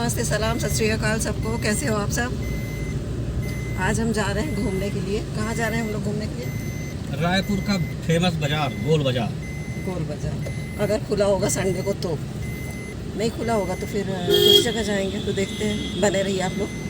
नमस्ते, सलाम, सत श्री अकाल सबको। कैसे हो आप सब? आज हम जा रहे हैं घूमने के लिए। कहाँ जा रहे हैं हम लोग घूमने के लिए? रायपुर का फेमस बाजार, गोल बाजार। गोल बाजार अगर खुला होगा संडे को तो, नहीं खुला होगा तो फिर दूसरी जगह जाएंगे। तो देखते हैं, बने रहिए आप लोग।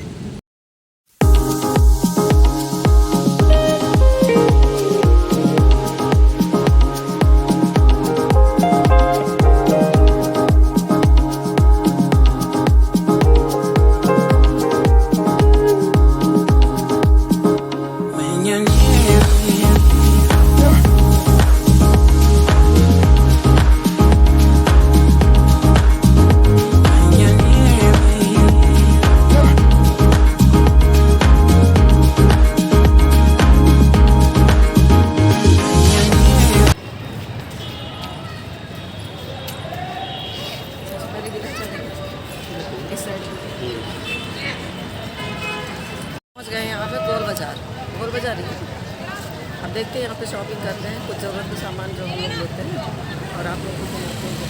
पहुंच गए यहाँ पे गोल बाजार। गोल बाजार ही है। अब देखते हैं, यहाँ पे शॉपिंग करते हैं, कुछ ज़रूरत का सामान जो हम लोग लेते हैं और आप लोग को घुमाते हैं।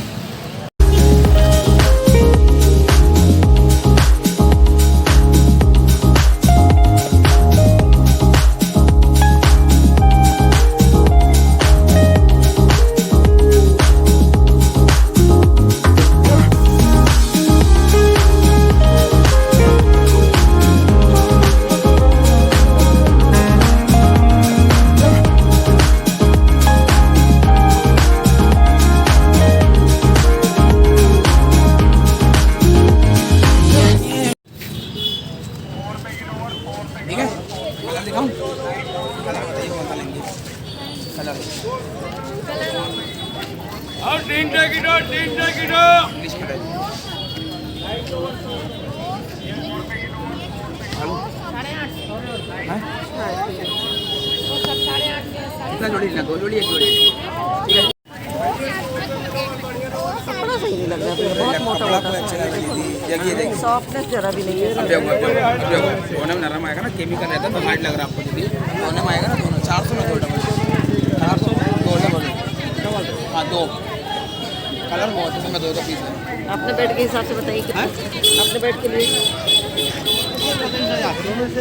और तीन टिकट कितना जोड़ी लेना? 2 जोड़ी, 1 जोड़ी। कपड़ा सही नहीं लग रहा है, बहुत मोटा मोटा सा, सॉफ्टनेस जरा भी नहीं है। दोनों में नरम आएगा ना, केमिकल रहता है तो हार्ड लग रहा है आपको। दीदी दोनों में आएगा ना, दोनों 400 में 2 डबल, 400 में 2 डबल। हाँ 2 कलर बहुत है, इसमें 2 पीस है। अपने बेड के हिसाब से बताइए कितना अपने बेड के लिए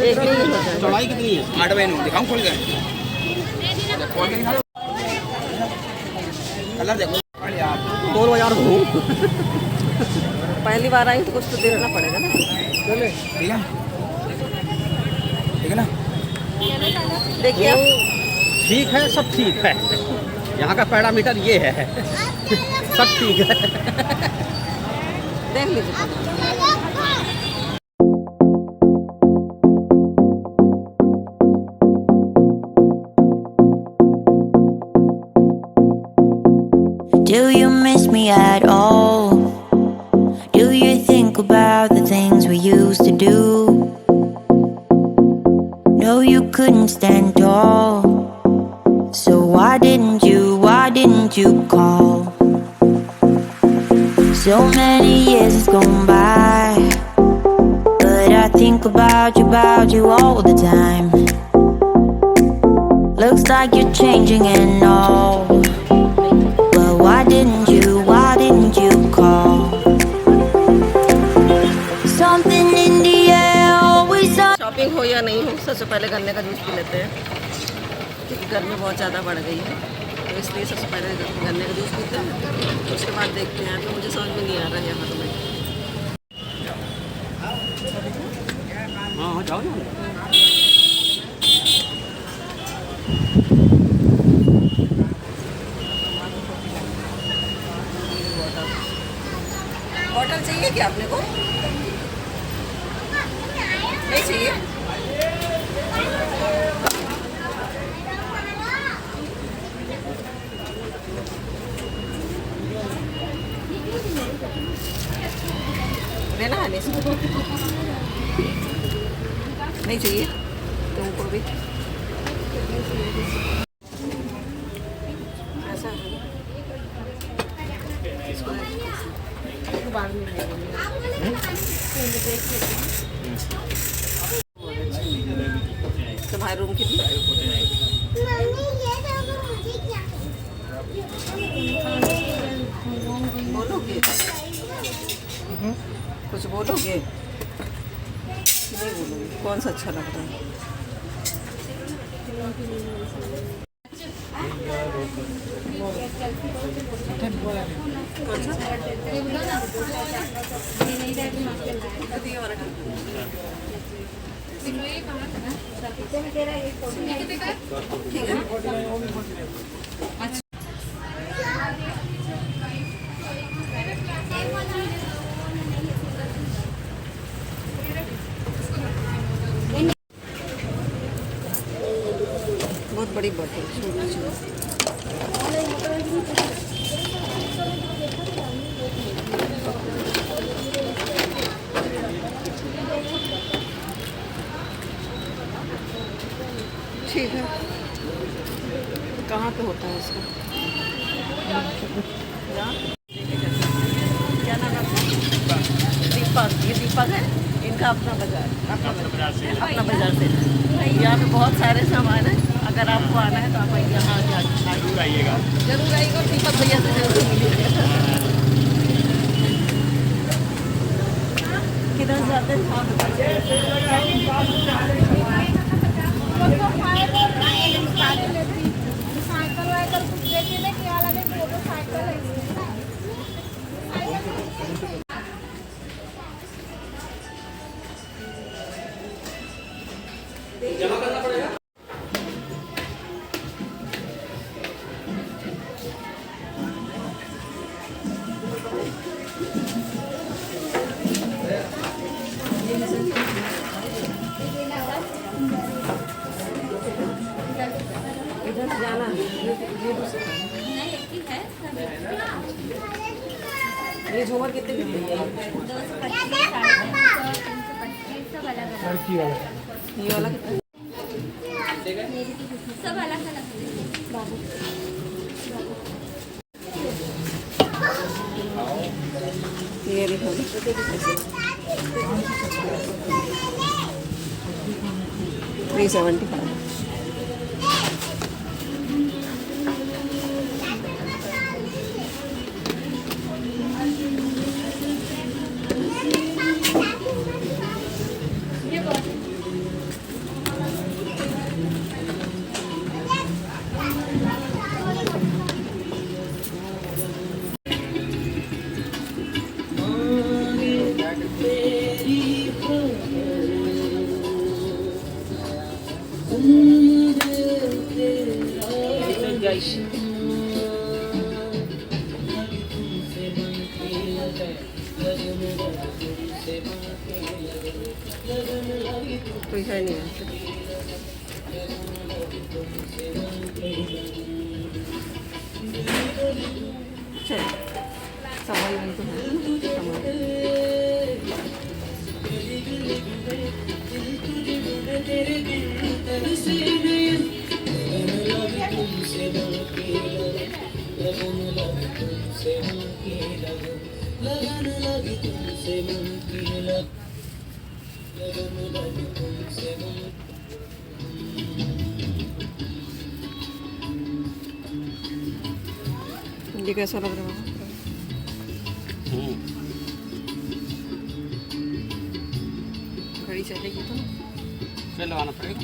एक नहीं होता है। चौड़ाई कितनी है? 8 बाई 9 दिखाऊँ खोल के? खोल के दिखाओ, कलर देखो। गोल बाजार घूम पहली बार आई तो कुछ तो देखना पड़ेगा ना। ठीक है, ठीक है ना? देखिए आप, ठीक है, सब ठीक है। यहाँ का पैरामीटर ये है, सब ठीक है। देख लीजिए। Do you miss me at all? Do you think about the things we used to do? No, you couldn't stand tall. So why didn't you call? So many years has gone by, but I think about you all the time. Looks like you're changing and all. Why didn't you call? Something in the air always on. Shopping हो या नहीं हो, सबसे पहले गन्ने का juice P लेते हैं क्योंकि गर्मी बहुत ज़्यादा बढ़ गई है, तो इसलिए सबसे पहले गन्ने का जूस पीते हैं। उसके बाद देखते हैं, तो मुझे समझ में नहीं आ रहा है यहाँ तो मैं। हाँ जाओ ना। बॉटल चाहिए क्या आपने को? नहीं चाहिए? लेना है नहीं चाहिए तुमको भी? ऐसा तुम्हारे रूम की बोलो कुछ बोलोगे? नहीं बोलोगे? कौन सा अच्छा लग रहा है? कौन सा? ये वाला ठीक है। बहुत बड़ी बोतल, छोटी छोटी। ठीक है। कहाँ पे होता है इसका? क्या नाम है आपका? दीपक। ये दीपक है, इनका अपना बाजार, अपना बाजार से। यहाँ पे बहुत सारे सामान है। अगर आपको आना है तो आप यहाँ जरूर आइएगा। जरूर आइएगा। दीपक भैया से जरूर मिलिएगा। किधर जाते जमा करना पड़ेगा। इधर से जाना ये झूमर कितने की है? ये वाला कितना? सब अलग अलग ये देखो 375। कोई है नहीं है। चलो सवाई वही तो है। ये कैसा लग रहा है? घड़ी चलेगी तो फिर लगाना पड़ेगा।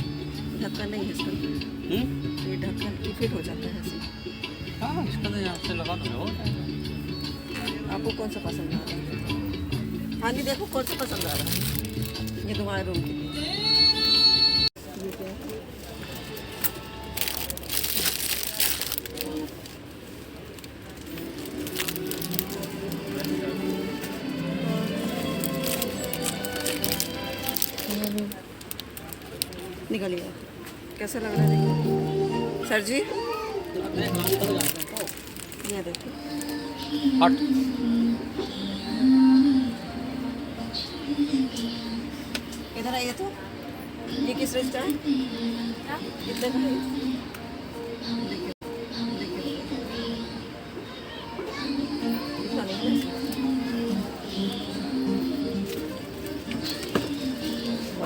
ढक्कन नहीं है इसका। ये ढक्कन फिट हो जाता है ऐसे। हाँ, इसका तो यहाँ से लगा दो। आपको कौन सा पसंद आ रहा है? हाँ नहीं, देखो कौन सा पसंद आ रहा है। ये तुम्हारे रूम के लिए। ये क्या है? निकलिए। कैसा लग रहा है? देखिए सर जी, ये देखिए। हट। इधर आइए तो। ये किस रेंज का है? कितने का है? देखिए देखिए। इतना नहीं है।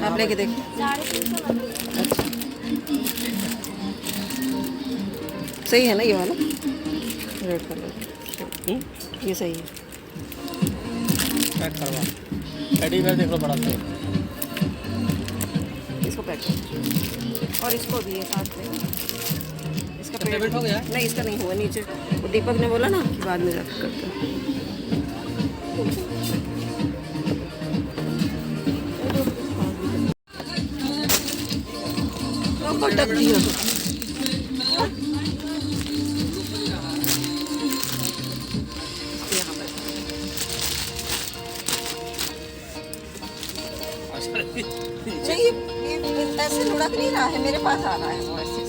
आप लेके देखिए। 350। अच्छा सही है ना ये वाला? रेड कलर ये सही है। पैक करवा। टेडी बेयर देख लो बड़ा सा। इसको पैक करो और इसको भी है साथ में। इसका पेमेंट हो गया? नहीं, इसका नहीं हुआ नीचे। वो दीपक ने बोला ना कि बाद में रख करते पटक दिया। नहीं, ये ऐसे लुढ़क नहीं रहा है, मेरे पास आ रहा है वो ऐसे।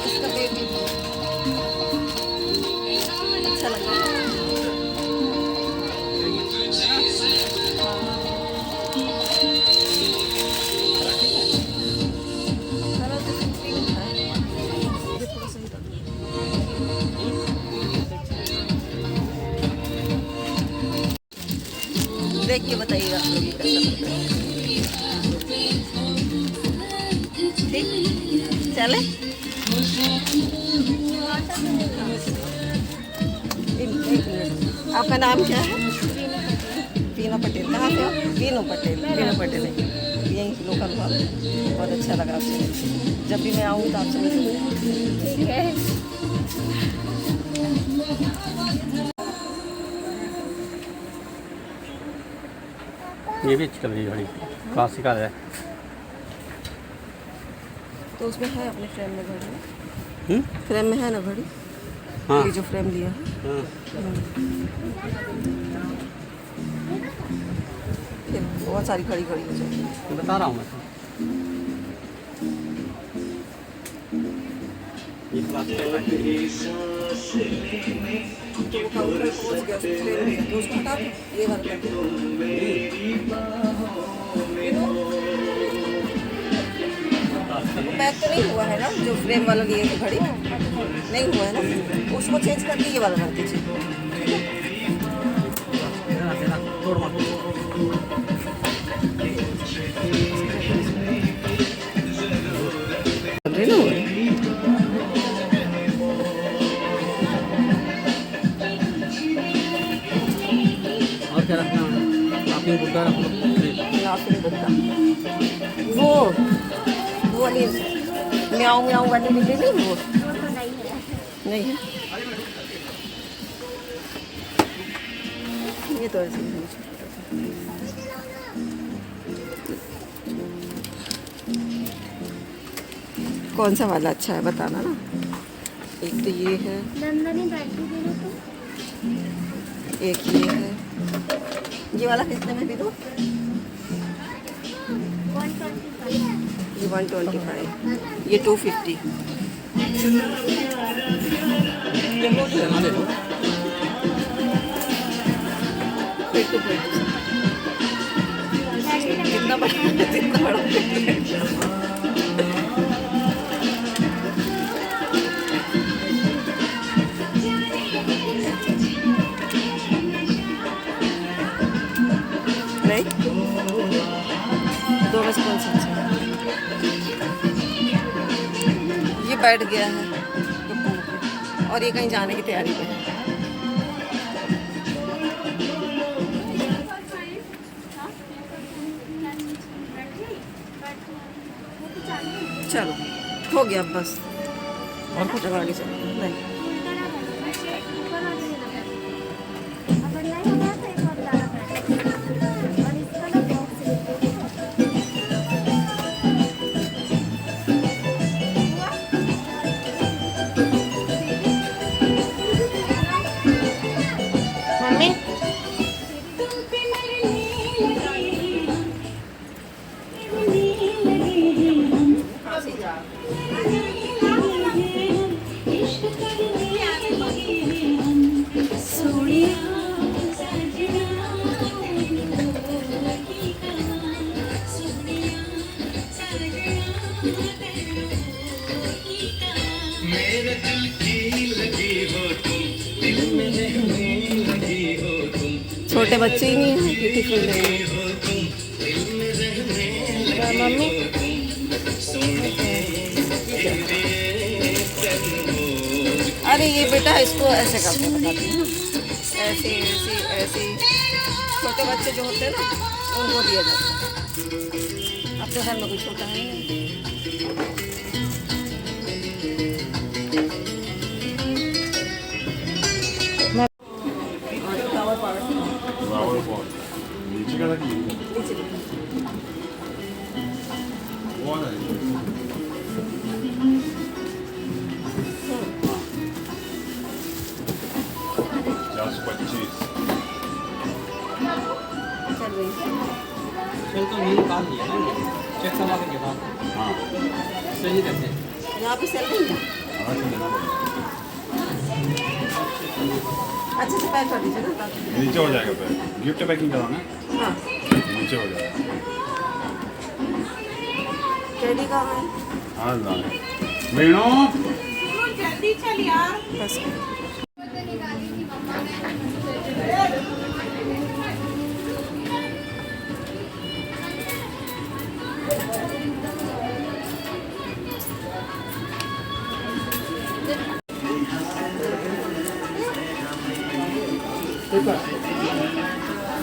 इसका बेबी अच्छा लग रहा है। कलर तो पिंक है, ये थोड़ा सही लग रहा है। देख के बताइएगा आप लोग ये कैसा लगता है। ठीक, चले। आपका नाम क्या है? वीनू पटेल। कहाँ से हो? वीनू पटेल। वीनू पटेल है, यहीं लोकल हुआ। बहुत अच्छा लगा आपसे मिलकर। जब भी मैं आऊँ तो आपसे मिलूँगी। ठीक है। ये भी अच्छी लग रही है घड़ी, क्लासिकल है। तो उसमें है अपने फ्रेम में घड़ी? फ्रेम में है ना घड़ी? हाँ ये जो फ्रेम लिया है। हाँ। फिर बहुत सारी घड़ी घड़ी हो जाएगी। बता रहा हूँ मैं तो। ये क्लासिकल उसको हटा दो, ये वाला कर दो। पैक तो नहीं हुआ है ना जो फ्रेम वाला लिए थे घड़ी? नहीं हुआ है ना, उसको चेंज करके ये वाला रख दीजिए। तोड़ मत। और क्या रखना है? आपने बुद्धा रख लो। लाफिंग बुद्धा, वो वाली म्याऊं म्याऊं वाली मिली नहीं, वो नहीं है। ये तो ऐसे ही है। कौन सा वाला अच्छा है बताना ना। एक तो ये है, एक ये है। ये वाला कितने में भी दो? ये 125, ये 250। कितना बड़ा कितना बड़ा नहीं, दो में से कौन सा अच्छा है? ये बैठ गया है कपूर पे, और ये कहीं जाने की तैयारी पे है। चलो हो गया बस, और कुछ आगे चलो। नहीं मम्मी, छोटे बच्चे ही नहीं हैं कि टिफिन देंगे। मम्मी अरे ये बेटा इसको ऐसे करके बताती हूँ, ऐसे ऐसे ऐसे छोटे बच्चे जो होते हैं ना उनको दिया जाता है। अपने घर में कोई छोटा है नहीं। नीचे का रखिए। वो वाला है। 50-25। चल रही फिर तो नहीं निकाल दिया ना, चेक करवा के बाद हाँ सही रहते। यहाँ पे सेल नहीं है। आवाज़ से देना पड़ेगा। अच्छे से पैक कर दीजिए ना ताकि- नीचे हो जाएगा पैक। गिफ्ट पैकिंग कराना हाँ नीचे हो जाएगा। टेडी कहाँ है? हाँ ना मीनू बस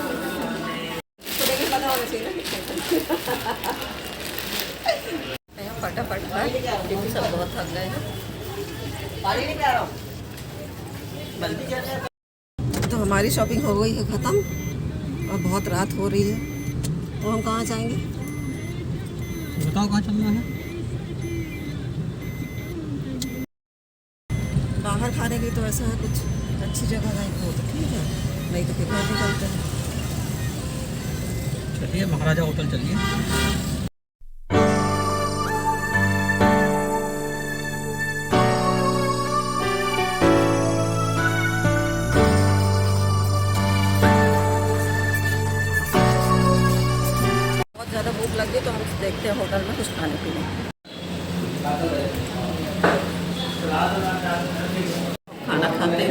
तो देखिए पता होना चाहिए ना फटाफट क्योंकि सब बहुत थक गए हैं। तो हमारी शॉपिंग हो गई है ख़त्म और बहुत रात हो रही है, तो हम कहाँ जाएंगे? बताओ कहाँ चलना है। बाहर खाने के लिए तो ऐसा है कुछ अच्छी जगह जाएंगे हो तो ठीक है, नहीं तो फिर घर निकलते हैं। चलिए महाराजा होटल चलिए। बहुत ज़्यादा भूख लग गई तो हम देखते हैं होटल में कुछ खाने पीने। खाना खाते हैं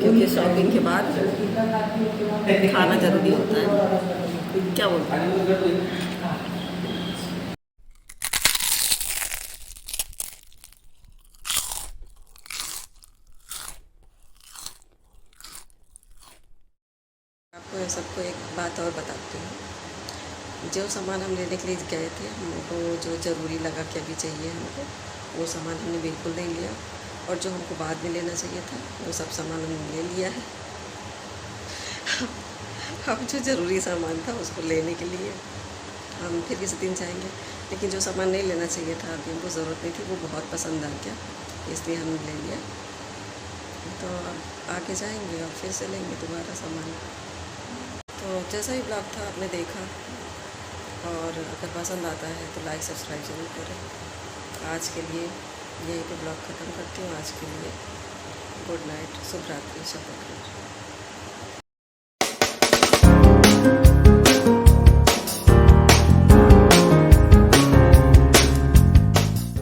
क्योंकि शॉपिंग के बाद खाना ज़रूरी होता है, क्या बोलते हैं? आपको सबको एक बात और बताती हूँ, जो सामान हम लेने के लिए गए थे हमको जो ज़रूरी लगा कि अभी चाहिए हमको, वो सामान हमने बिल्कुल नहीं लिया, और जो हमको बाद में लेना चाहिए था वो सब सामान हमने ले लिया है। अब जो ज़रूरी सामान था उसको लेने के लिए हम फिर किसी दिन जाएंगे, लेकिन जो सामान नहीं लेना चाहिए था अभी हमको ज़रूरत नहीं थी वो बहुत पसंद आ गया, इसलिए हमने ले लिया। तो अब आके जाएंगे और फिर से लेंगे दोबारा सामान। तो जैसा ही ब्लॉग था आपने देखा, और अगर पसंद आता है तो लाइक सब्सक्राइब ज़रूर करें। आज के लिए यहीं पे ब्लॉग ख़त्म करती हूँ। आज के लिए गुड नाइट, शुभ रात्रि, शब बखैर।